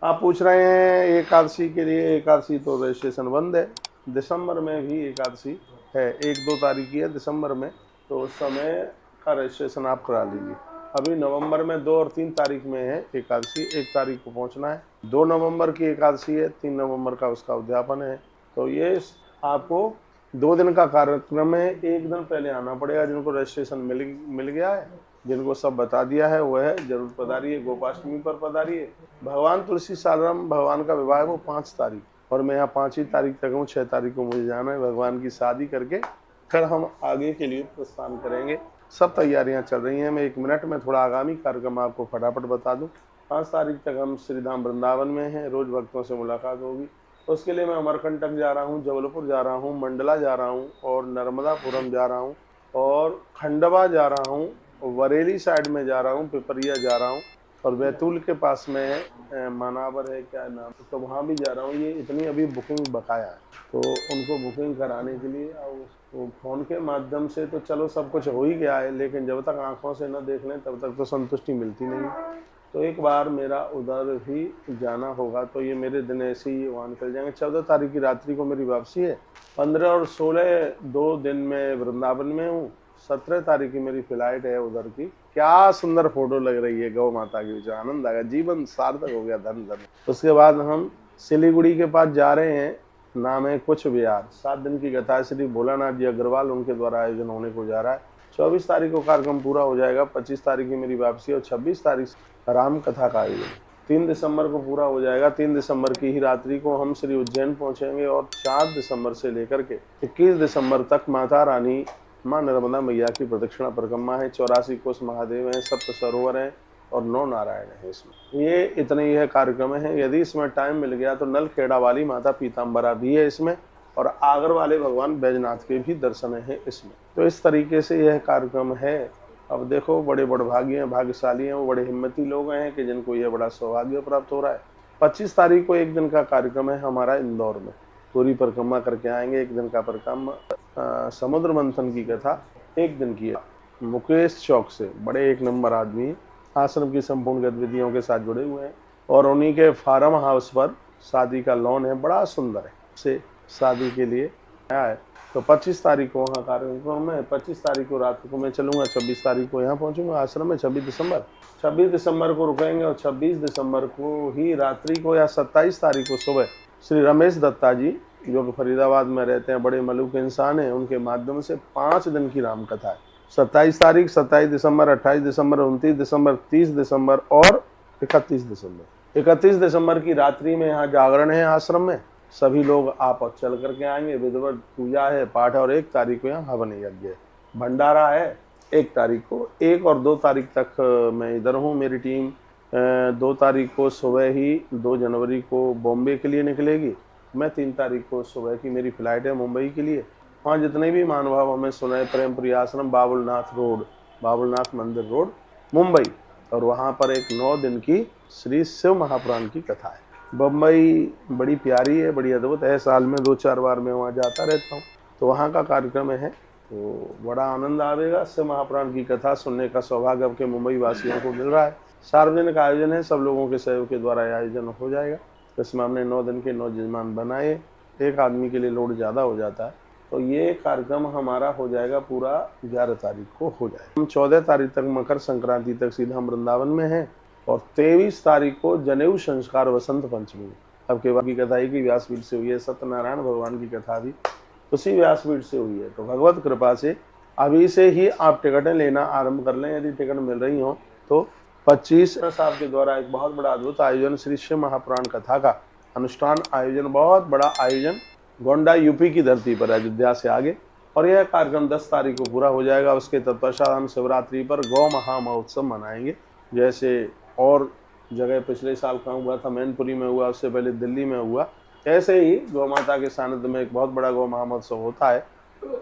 आप पूछ रहे हैं एकादशी के लिए। एकादशी तो रजिस्ट्रेशन बंद है। दिसंबर में भी एकादशी है, 1-2 तारीख की है दिसंबर में, तो उस समय का रजिस्ट्रेशन आप करा लीजिए। अभी नवंबर में 2 और 3 तारीख में है एकादशी। 1 तारीख को पहुंचना है। 2 नवंबर की एकादशी है, 3 नवंबर का उसका उद्यापन है। तो ये आपको 2 दिन का कार्यक्रम है। 1 दिन पहले आना पड़ेगा। जिनको रजिस्ट्रेशन मिल गया है, जिनको सब बता दिया है, वह है जरूर पधारिए। गोपाष्टमी पर पधारिए। भगवान तुलसी सालराम भगवान का विवाह है वो 5 तारीख, और मैं यहाँ 5 ही तारीख तक हूँ। 6 तारीख को मुझे जाना है भगवान की शादी करके, फिर हम आगे के लिए प्रस्थान करेंगे। सब तैयारियां चल रही हैं। मैं 1 मिनट में थोड़ा आगामी कार्यक्रम आपको फटाफट बता दूं। 5 तारीख तक हम श्रीधाम वृंदावन में हैं। रोज भक्तों से मुलाकात होगी। उसके लिए मैं अमरकंटक जा रहा हूँ, जबलपुर जा रहा हूँ, मंडला जा रहा हूँ, और नर्मदापुरम जा रहा हूँ, और खंडवा जा रहा हूँ, वरेली साइड में जा रहा हूँ, पिपरिया जा रहा हूँ, और बैतूल के पास में मानावर है, क्या नाम, तो वहाँ भी जा रहा हूँ। ये इतनी अभी बुकिंग बकाया है, तो उनको बुकिंग कराने के लिए वो फ़ोन के माध्यम से तो चलो सब कुछ हो ही गया है, लेकिन जब तक आंखों से न देख लें तब तक तो संतुष्टि मिलती नहीं। तो एक बार मेरा उधर भी जाना होगा। तो ये मेरे दिन ऐसे ही वहाँ निकल जाएंगे। 14 तारीख की रात्रि को मेरी वापसी है। 15 और 16 2 दिन में वृंदावन में हूँ। 17 तारीख की मेरी फ्लाइट है उधर की। क्या सुंदर फोटो लग रही है गौ माता के बीच, आनंद आ गया, जीवन सार्थक हो गया, धन धन। उसके बाद हम सिलीगुड़ी के पास जा रहे हैं, नाम है कुछ विहार। 7 दिन की कथा है। श्री भोलानाथ जी अग्रवाल उनके द्वारा आयोजन होने को जा रहा है। 24 तारीख को कार्यक्रम पूरा हो जाएगा। 25 तारीख की मेरी वापसी, और 26 तारीख राम कथा का आयोजन 3 दिसंबर को पूरा हो जाएगा। 3 दिसंबर की ही रात्रि को हम श्री उज्जैन पहुंचेंगे, और 4 दिसंबर से लेकर के 21 दिसंबर तक माता रानी माँ नर्मदा मैया की प्रदक्षिणा परिक्रमा है। 84 कोष महादेव हैं, 7 सरोवर हैं, और 9 नारायण है इसमें। ये इतने ही है कार्यक्रम है। यदि इसमें टाइम मिल गया तो नलखेड़ा वाली माता पीताम्बरा भी है इसमें, और आगर वाले भगवान बैजनाथ के भी दर्शन है इसमें। तो इस तरीके से यह कार्यक्रम है। अब देखो, बड़े बड़भागी हैं, भाग्यशाली हैं वो, बड़े हिम्मती लोग हैं कि जिनको यह बड़ा सौभाग्य प्राप्त हो रहा है। 25 तारीख को 1 दिन का कार्यक्रम है हमारा इंदौर में। पूरी परिक्रमा करके आएंगे। 1 दिन का परिक्रमा। समुद्र मंथन की कथा 1 दिन की है। मुकेश चौक से बड़े 1 नंबर आदमी, आश्रम की संपूर्ण गतिविधियों के साथ जुड़े हुए हैं, और उन्हीं के फार्म हाउस पर शादी का लॉन है, बड़ा सुंदर है, से शादी के लिए आया है। तो 25 तारीख को वहाँ कार्यक्रम है। 25 तारीख को रात को मैं चलूँगा। 26 तारीख को यहाँ पहुँचूँगा आश्रम में। 26 दिसंबर को रुकेंगे, और 26 दिसंबर को ही रात्रि को या 27 तारीख को सुबह श्री रमेश दत्ता जी, जो कि फरीदाबाद में रहते हैं, बड़े मलूक इंसान हैं, उनके माध्यम से 5 दिन की राम कथा है। 27 तारीख, 27 दिसंबर, 28 दिसंबर, 29 दिसंबर, 30 दिसंबर और 31 दिसंबर। 31 दिसंबर की रात्रि में यहाँ जागरण है आश्रम में। सभी लोग आप चल करके आएंगे। विधिवत पूजा है, पाठ है, और 1 तारीख को यहाँ हवन यज्ञ है, भंडारा है 1 तारीख को। 1 और 2 तारीख तक मैं इधर हूँ। मेरी टीम 2 तारीख को सुबह ही 2 जनवरी को बॉम्बे के लिए निकलेगी। मैं 3 तारीख को सुबह की मेरी फ्लाइट है मुंबई के लिए। वहाँ जितने भी महानुभाव हमें सुनाए, प्रेमपुरी आश्रम, बाबुलनाथ रोड, बाबुलनाथ मंदिर रोड, मुंबई, और वहाँ पर एक 9 दिन की श्री शिव महापुराण की कथा है। बम्बई बड़ी प्यारी है, बड़ी अद्भुत है। साल में 2-4 बार मैं वहाँ जाता रहता हूँ। तो वहाँ का कार्यक्रम है, तो बड़ा आनंद आवेगा। शिव महापुराण की कथा सुनने का सौभाग्य अब के मुंबई वासियों को मिल रहा है। सार्वजनिक आयोजन है, सब लोगों के सहयोग के द्वारा आयोजन हो जाएगा। इसमें हमने 9 दिन के 9 जजमान बनाए। 1 आदमी के लिए लोड ज़्यादा हो जाता है। तो ये कार्यक्रम हमारा हो जाएगा पूरा 11 तारीख को हो जाएगा। हम 14 तारीख तक मकर संक्रांति तक सीधा हम वृंदावन में हैं, और 23 तारीख को जनेऊ संस्कार वसंत पंचमी। अब के बाद की कथा ही की व्यासपीठ से हुई है। सत्यनारायण भगवान की कथा भी उसी व्यासपीठ से हुई है। तो भगवत कृपा से अभी से ही आप टिकटें लेना आरंभ कर लें, यदि टिकट मिल रही हो तो। 25 साहब के द्वारा एक बहुत बड़ा अद्भुत आयोजन, श्री शिव महापुराण कथा का अनुष्ठान आयोजन, बहुत बड़ा आयोजन गोंडा यूपी की धरती पर, अयोध्या से आगे। और यह कार्यक्रम 10 तारीख को पूरा हो जाएगा। उसके तत्पश्चात हम शिवरात्रि पर गौ महामहोत्सव मनाएंगे। जैसे और जगह पिछले साल कहाँ हुआ था, मैनपुरी में हुआ, उससे पहले दिल्ली में हुआ, ऐसे ही गौ माता के सानिध्य में एक बहुत बड़ा गौ महामहोत्सव होता है।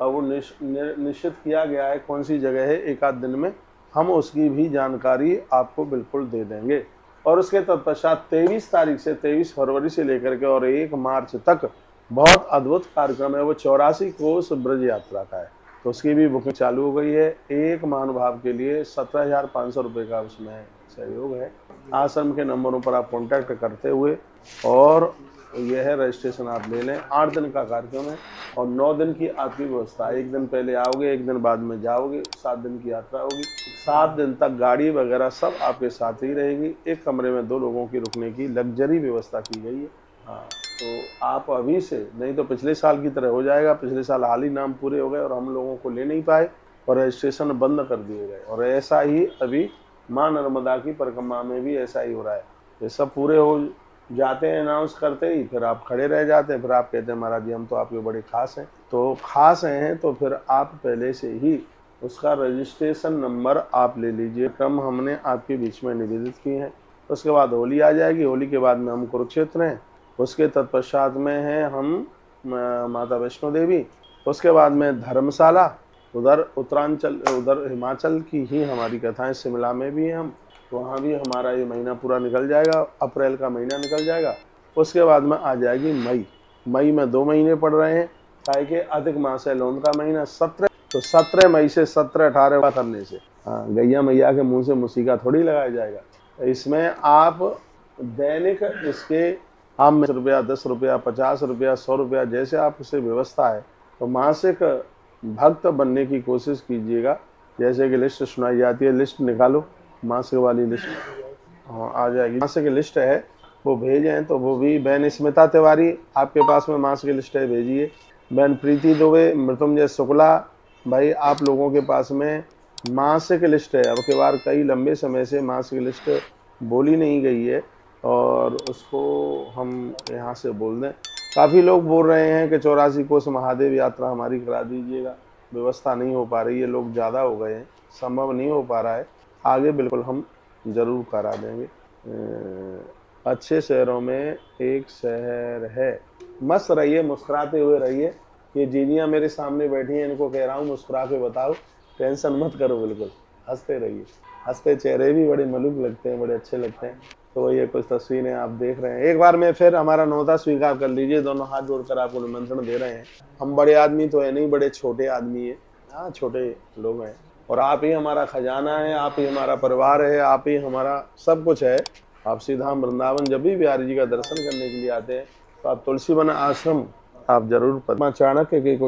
और वो निश्चित किया गया है कौन सी जगह है। 1 आध दिन में हम उसकी भी जानकारी आपको बिल्कुल दे देंगे। और उसके तत्पश्चात 23 तारीख से 23 फरवरी से लेकर के और 1 मार्च तक बहुत अद्भुत कार्यक्रम है। वो 84 कोस ब्रज यात्रा का है। तो उसकी भी बुकिंग चालू हो गई है। एक महानुभाव के लिए 17,500 रुपये का उसमें सहयोग है। आश्रम के नंबरों पर आप कांटेक्ट करते हुए, और यह है रजिस्ट्रेशन आप ले लें। 8 दिन का कार्यक्रम है और 9 दिन की आपकी व्यवस्था। 1 दिन पहले आओगे, 1 दिन बाद में जाओगे, 7 दिन की यात्रा होगी। 7 दिन तक गाड़ी वगैरह सब आपके साथ ही रहेगी। एक कमरे में 2 लोगों की रुकने की लग्जरी व्यवस्था की गई है। हाँ, तो आप अभी से, नहीं तो पिछले साल की तरह हो जाएगा। पिछले साल हाल ही नाम पूरे हो गए और हम लोगों को ले नहीं पाए और रजिस्ट्रेशन बंद कर दिए गए। और ऐसा ही अभी माँ नर्मदा की परिक्रमा में भी ऐसा ही हो रहा है। ये सब पूरे हो जाते हैं अनाउंस करते ही, फिर आप खड़े रह जाते हैं। फिर आप कहते हैं महाराज जी हम तो आपके बड़े खास हैं। तो खास हैं तो फिर आप पहले से ही उसका रजिस्ट्रेशन नंबर आप ले लीजिए। क्रम हमने आपके बीच में निवेदित किए हैं। उसके बाद होली आ जाएगी। होली के बाद में हम कुरुक्षेत्र हैं। उसके तत्पश्चात में हैं हम माता वैष्णो देवी। उसके बाद में धर्मशाला, उधर उत्तरांचल, उधर हिमाचल की ही हमारी कथाएं। शिमला में भी हैं हम, तो वहाँ भी हमारा ये महीना पूरा निकल जाएगा। अप्रैल का महीना निकल जाएगा। उसके बाद में आ जाएगी मई। मई में 2 महीने पड़ रहे हैं, काहे के अधिक मास है, लोन का महीना 17। तो 17 मई से 17-18 करने से गैया मैया के मुंह से मुसीका थोड़ी लगाया जाएगा। इसमें आप दैनिक इसके आप ₹10, ₹10, ₹50, ₹100 जैसे आप उसे व्यवस्था है, तो मासिक भक्त बनने की कोशिश कीजिएगा। जैसे कि लिस्ट सुनाई जाती है, लिस्ट निकालो, मासिक वाली लिस्ट हाँ आ जाएगी। मासिक लिस्ट है वो भेजें, तो वो भी बहन स्मिता तिवारी आपके पास में मासिक लिस्ट है, भेजिए। बहन प्रीति दुबे, मृत्युंजय शुक्ला, भाई आप लोगों के पास में मासिक लिस्ट है। अब के बार कई लंबे समय से मासिक लिस्ट बोली नहीं गई है और उसको हम यहाँ से बोल दें। काफ़ी लोग बोल रहे हैं कि 84 कोस महादेव यात्रा हमारी करा दीजिएगा। व्यवस्था नहीं हो पा रही है, लोग ज़्यादा हो गए हैं, संभव नहीं हो पा रहा है। आगे बिल्कुल हम ज़रूर करा देंगे। अच्छे शहरों में एक शहर है। मस्त रहिए, मुस्कुराते हुए रहिए। ये जीनियाँ मेरे सामने बैठी हैं, इनको कह रहा हूँ मुस्कुरा के बताओ, टेंशन मत करो, बिल्कुल हंसते रहिए। हंसते चेहरे भी बड़े मलूक लगते हैं, बड़े अच्छे लगते हैं। तो ये कुछ तस्वीरें आप देख रहे हैं। एक बार में फिर हमारा न्योता स्वीकार कर लीजिए। दोनों हाथ जोड़कर आपको निमंत्रण दे रहे हैं। हम बड़े आदमी तो है नहीं, बड़े छोटे आदमी है। हाँ, छोटे लोग हैं और आप ही हमारा खजाना है, आप ही हमारा परिवार है, आप ही हमारा सब कुछ है। आप सीधा वृंदावन जब भी बिहारी जी का दर्शन करने के लिए आते हैं तो आप तुलसी वन आश्रम आप जरूर। चाणक्य के कुछ